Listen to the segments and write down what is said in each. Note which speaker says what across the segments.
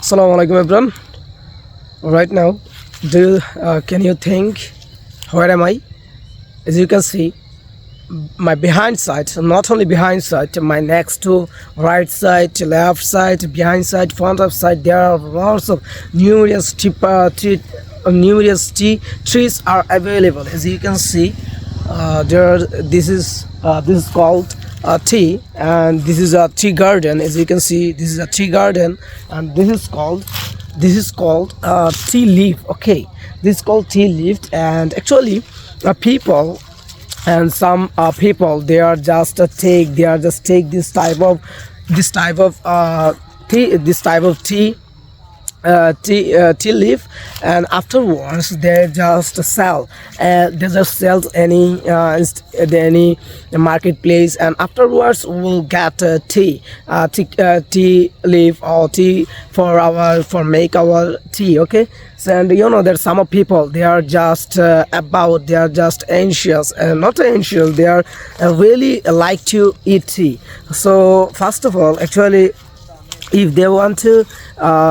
Speaker 1: Assalamu alaikum everyone. Right now, can you think where am I? As you can see, my behind side, not only behind side, my next to right side, left side, behind side, front of side, there are lots of numerous trees are available. As you can see, this is called tea, and this is a tea garden. As you can see, this is a tea garden, and this is called tea leaf. Okay, this is called tea leaf, and actually, people and some people they are just take this type of tea leaf, and afterwards they just sell any marketplace, and afterwards we'll get tea leaf or tea for make our tea. Okay, so, and there's some of people they are just they are just anxious, and not anxious, they are really like to eat tea. So first of all, actually, if they want to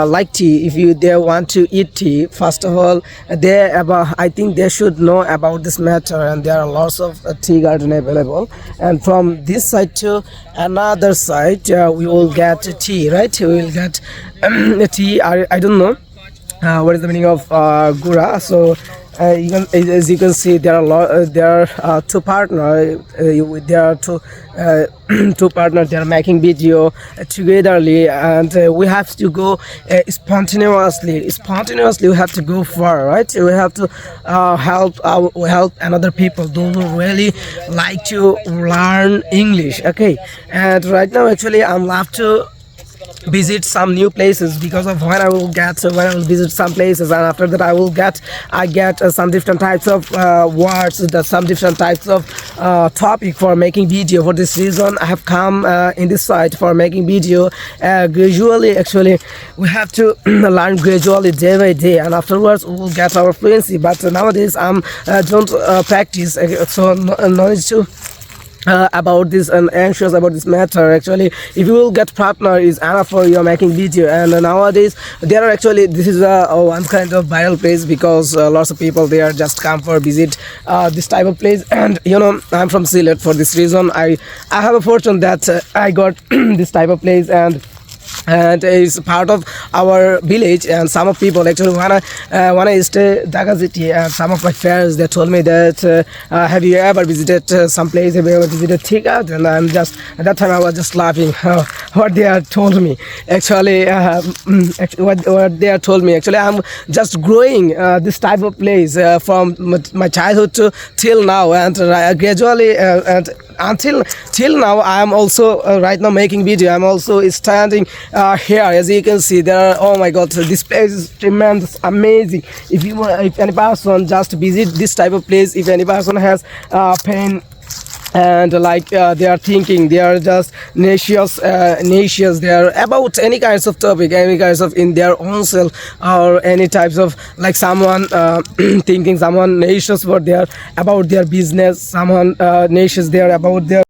Speaker 1: like tea, they want to eat tea, first of all, I think they should know about this matter, and there are lots of tea garden available, and from this side to another side we will get tea, right? We will get tea. I don't know what is the meaning of gura. So as you can see, there are two partners. There are two partners. They are making video togetherly, and we have to go spontaneously. Spontaneously, we have to go far, right? We have to help another people, those who really like to learn English. Okay, and right now, actually, I'm love to visit some new places, because of when I will visit some places, and after that I get some different types of words, some different types of topic for making video. For this reason, I have come in this site for making video gradually. Actually, we have to learn gradually, day by day, and afterwards we will get our fluency. But nowadays don't practice, so no need to about this, and anxious about this matter. Actually, if you will get partner is enough for your making video. And nowadays there are actually, this is one kind of viral place, because lots of people they are just come for visit this type of place. And I'm from Sylhet. For this reason, I have a fortune that I got this type of place, and it's part of our village. And some of people, actually, when I stay Dhaka city, and some of my friends they told me that have you ever visited some place, have you ever visited tea garden? And I'm just, at that time I was just laughing what they had told me. Actually, what they had told me, actually, I'm just growing this type of place from my childhood to till now, and gradually and until till now I am also right now making video. I'm also standing here. As you can see, there are, oh my god, this place is tremendous, amazing. If any person just visit this type of place, if any person has pain, and like they are thinking, they are just nauseous, they are about any kinds of topic, any kinds of in their own self, or any types of, like someone thinking, someone nauseous for their about their business, someone nauseous there about their